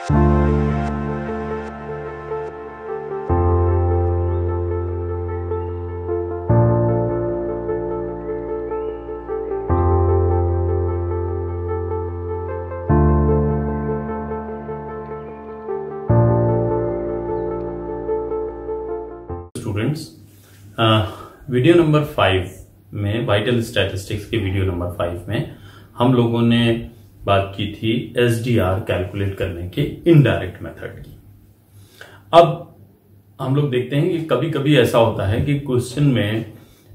Students, video number 5 में vital statistics के video number 5 में हम लोगों ने बात की थी एसडीआर कैलकुलेट करने के इनडायरेक्ट मेथड की। अब हम लोग देखते हैं कि कभी कभी ऐसा होता है कि क्वेश्चन में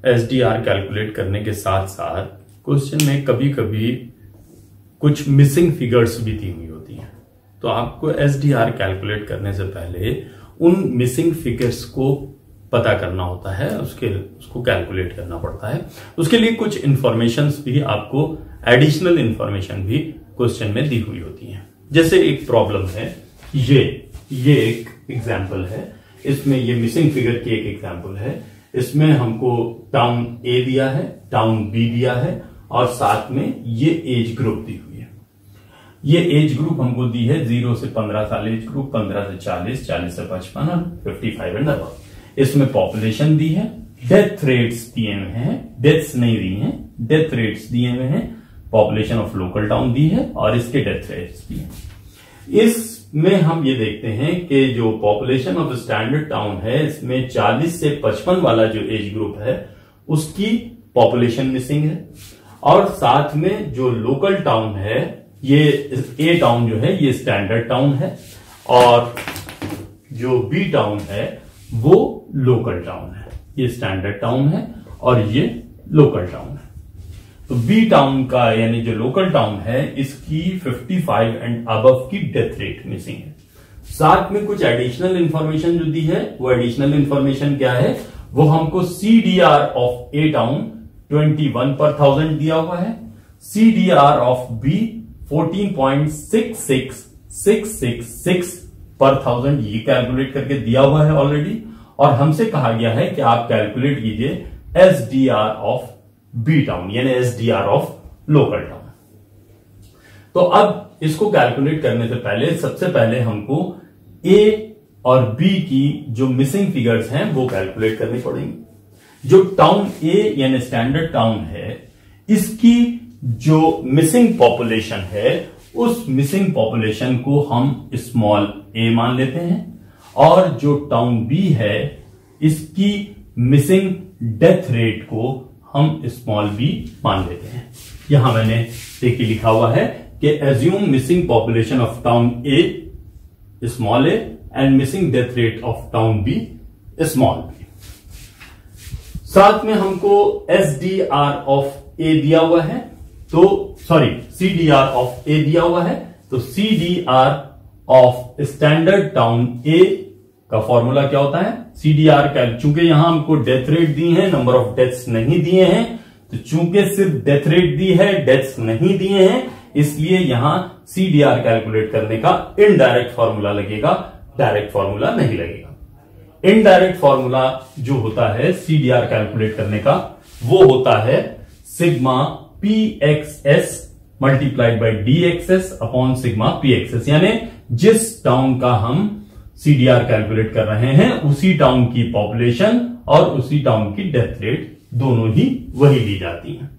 एसडीआर कैलकुलेट करने के साथ साथ क्वेश्चन में कभी कभी कुछ मिसिंग फिगर्स भी दी हुई होती हैं। तो आपको एसडीआर कैलकुलेट करने से पहले उन मिसिंग फिगर्स को पता करना होता है, उसको कैलकुलेट करना पड़ता है। उसके लिए कुछ इंफॉर्मेशंस भी आपको, एडिशनल इंफॉर्मेशन भी क्वेश्चन में दी हुई होती है। जैसे एक प्रॉब्लम है, ये एक एग्जांपल है, इसमें ये मिसिंग फिगर की एक एग्जांपल है। इसमें हमको टाउन ए दिया है, टाउन बी दिया है और साथ में ये एज ग्रुप दी हुई है। ये एज ग्रुप हमको दी है 0 से 15 साल एज ग्रुप, 15 से 40, 40 से 55 और 55 एंड अबव। इसमें पॉपुलेशन दी है, डेथ रेट्स दिए हुए हैं, डेथ्स नहीं दी हैं, डेथ रेट्स दिए हुए हैं, पॉपुलेशन ऑफ लोकल टाउन दी है और इसके डेथ रेट्स दिए हैं। इसमें हम ये देखते हैं कि जो पॉपुलेशन ऑफ स्टैंडर्ड टाउन है, इसमें 40 से 55 वाला जो एज ग्रुप है उसकी पॉपुलेशन मिसिंग है और साथ में जो लोकल टाउन है, ये ए टाउन जो है ये स्टैंडर्ड टाउन है और जो बी टाउन है वो लोकल टाउन है। ये स्टैंडर्ड टाउन है और ये लोकल टाउन है। तो बी टाउन का यानी जो लोकल टाउन है इसकी 55 एंड अबव की डेथ रेट मिसिंग है। साथ में कुछ एडिशनल इंफॉर्मेशन जो दी है, वो एडिशनल इंफॉर्मेशन क्या है, वो हमको सीडीआर ऑफ ए टाउन 21 पर 1000 दिया हुआ है, सीडीआर ऑफ बी 14.66666 पर 1000 ये कैलकुलेट करके दिया हुआ है ऑलरेडी। और हमसे कहा गया है कि आप कैलकुलेट कीजिए एसडीआर ऑफ बी टाउन यानी एसडीआर ऑफ लोकल टाउन। तो अब इसको कैलकुलेट करने से पहले सबसे पहले हमको ए और बी की जो मिसिंग फिगर्स हैं वो कैलकुलेट करनी पड़ेंगी। जो टाउन ए यानी स्टैंडर्ड टाउन है, इसकी जो मिसिंग पॉपुलेशन है उस मिसिंग पॉपुलेशन को हम स्मॉल ए मान लेते हैं और जो टाउन बी है इसकी मिसिंग डेथ रेट को हम स्मॉल बी मान लेते हैं। यहां मैंने देखिए लिखा हुआ है कि assume missing population of town A small A and missing death rate of town B small B. साथ में हमको एसडीआर ऑफ ए दिया हुआ है, तो सीडीआर ऑफ ए दिया हुआ है। तो सीडीआर ऑफ स्टैंडर्ड टाउन ए का फॉर्मूला क्या होता है, सीडीआर का, चूंकि यहां हमको डेथ रेट दी है, नंबर ऑफ डेथ्स नहीं दिए हैं, तो चूंकि सिर्फ डेथ रेट दी है, डेथ्स नहीं दिए हैं, इसलिए यहां सीडीआर कैलकुलेट करने का इनडायरेक्ट फॉर्मूला लगेगा, डायरेक्ट फॉर्मूला नहीं लगेगा। इनडायरेक्ट फॉर्मूला जो होता है सीडीआर कैलकुलेट करने का वो होता है sigma P X S multiplied by D XS upon sigma P XS, यानी जिस टाउन का हम सीडीआर कैलकुलेट कर रहे हैं उसी टाउन की पॉपुलेशन और उसी टाउन की डेथ रेट दोनों ही वही ली जाती हैं।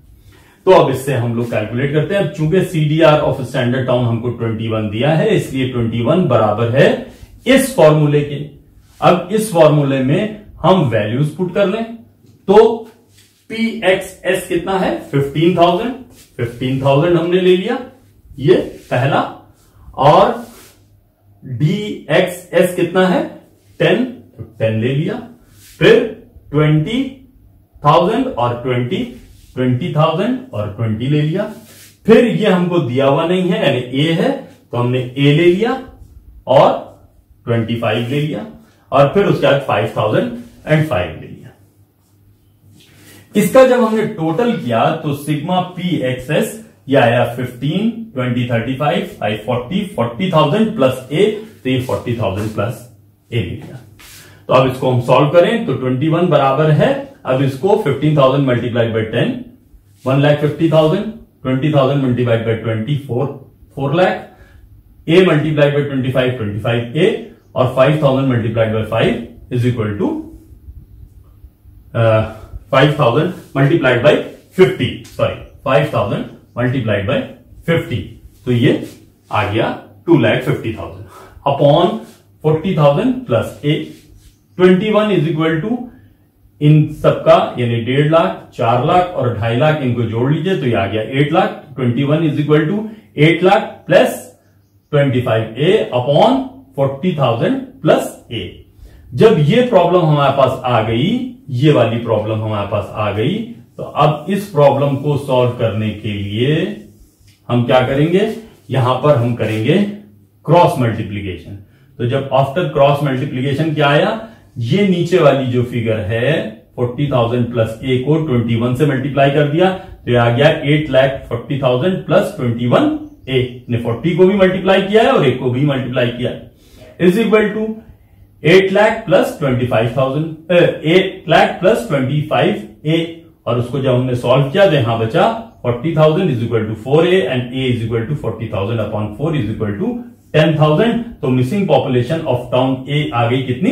तो अब इससे हम लोग कैलकुलेट करते हैं। अब चूंकि सीडीआर ऑफ स्टैंडर्ड टाउन हमको 21 दिया है, इसलिए 21 बराबर है इस फॉर्मूले के। अब इस फॉर्मूले में हम वैल्यूज पुट कर लें तो पी एक्स एस कितना है 15,000 हमने ले लिया, ये पहला, और डी एक्स एस कितना है 10 ले लिया, फिर 20,000 और 20,000 और 20 ले लिया। फिर ये हमको दिया हुआ नहीं है यानी ए है, तो हमने ए ले लिया और 25 ले लिया और फिर उसके बाद 5,005 ले लिया। इसका जब हमने टोटल किया तो सिग्मा पी एक्सएस ये आया 15, 20, 35, 5, 40, 40,000 प्लस ए, तो ये 40,000 प्लस ए ले लिया। तो अब इसको हम सॉल्व करें तो 21 बराबर है, अब इसको 15,000 multiplied by 10 1,50,000, 20,000 multiplied by 20 4 lakh, a multiplied by 25 25 ए, और 5000 multiplied by 5 is equal to 5000 multiplied by 50, sorry 5000 multiplied by 50, तो ये आ गया 2,50,000 upon 40,000 plus a. 21 is equal टू इन सबका यानी 1.5 लाख, 4 लाख और 2.5 लाख, इनको जोड़ लीजिए तो ये आ गया 8 lakh. 21 is equal to 8 lakh plus 25 a upon 40,000 plus a. जब ये प्रॉब्लम हमारे पास आ गई, ये वाली प्रॉब्लम हमारे पास आ गई, तो अब इस प्रॉब्लम को सॉल्व करने के लिए हम क्या करेंगे, यहां पर हम करेंगे क्रॉस मल्टीप्लीकेशन। तो जब आफ्टर क्रॉस मल्टीप्लीकेशन क्या आया, ये नीचे वाली जो फिगर है 40,000 प्लस ए को 21 से मल्टीप्लाई कर दिया, तो ये आ गया 8,40,000 प्लस 21 ए ने 40 को भी मल्टीप्लाई किया है और एक को भी मल्टीप्लाई किया है, is equal to 8 lakh plus 25,000, 8 lakh plus 25 ए, और उसको जब हमने सॉल्व किया तो यहां बचा 40,000 is equal to 4a and a is equal to 40,000 upon 4 is equal to 10,000। तो missing population of town A आ गई कितनी,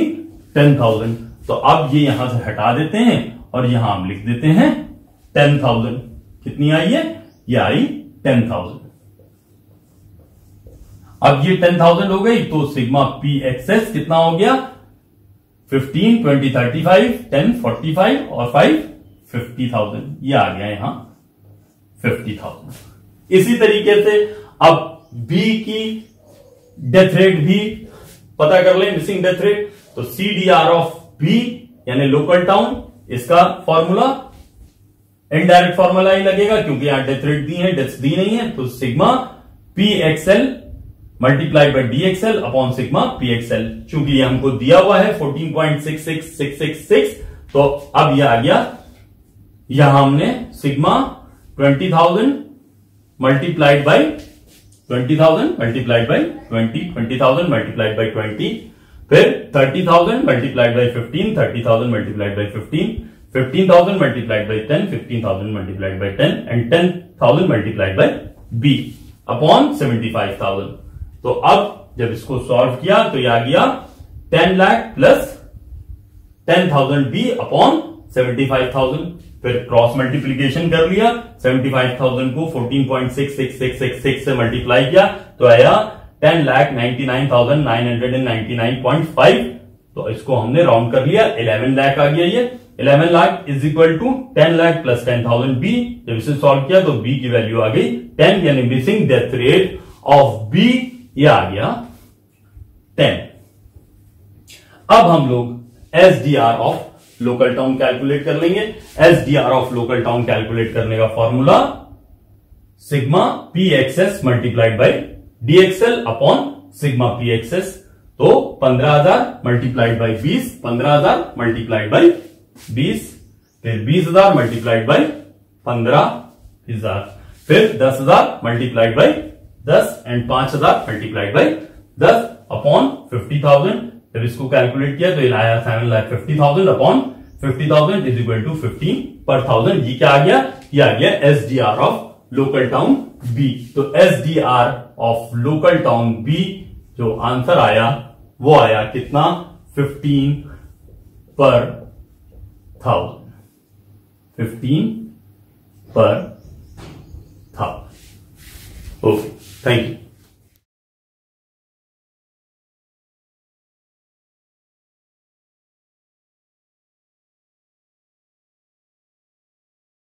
10,000। तो अब ये यहां से हटा देते हैं और यहां हम लिख देते हैं 10,000। कितनी आई है, ये आई 10,000। अब ये 10,000 हो गई, तो सिग्मा पी एक्सेस कितना हो गया, 15, 20, 35, 10, 45 और 5, 50,000। ये आ गया यहां 50,000। इसी तरीके से अब बी की डेथ रेट भी पता कर लें, मिसिंग डेथ रेट। तो CDR ऑफ बी यानी लोकल टाउन, इसका फॉर्मूला इनडायरेक्ट फॉर्मूला ही लगेगा क्योंकि यहां डेथ रेट दी है, डेथ्स दी नहीं है। तो sigma P XL multiply by D XL upon sigma P XL. चूंकि ये हमको दिया हुआ है 14.66666, तो अब ये आ गया, यहां हमने sigma 20,000 multiplied by 20,000 multiplied by 20, 20,000 multiplied by 20, फिर 30,000 multiplied by 15, 30,000 multiplied by 15, 15,000 multiplied by 10, 15,000 multiplied by 10 and 10,000 multiplied by B upon 75,000। तो अब जब इसको सॉल्व किया तो यह आ गया 10 लाख प्लस 10,000 बी अपॉन 75,000। फिर क्रॉस मल्टीप्लीकेशन कर लिया, 75,000 को 14.66666 से मल्टीप्लाई किया तो आया 10,99,999.5। तो इसको हमने राउंड कर लिया, 11 लाख आ गया। ये 11 lakh is equal to 10 lakh plus 10,000 B. जब इसे सॉल्व किया तो बी की वैल्यू आ गई 10, यानी missing death rate of B ये आ गया 10। अब हम लोग SDR of local town calculate कर लेंगे। SDR of local town calculate करने का formula sigma P XS multiplied by DXL upon sigma P XS. तो 15,000 मल्टीप्लाइड बाई 20, 15,000 मल्टीप्लाइड बाई 20, फिर 20,000 मल्टीप्लाइड बाई 15,000, फिर 10,000 multiplied by 10 and 5,000 multiplied by 10 upon 50,000। जब इसको calculate किया तो ये आया 7,50,000 अपॉन 50,000 इज इक्वल टू 15 पर थाउजेंड। ये क्या आ गया, ये आ गया SDR of local town B. तो SDR of local town B जो आंसर आया वो आया कितना, 15 पर 1000, 15 पर 1000। Okay, thank you.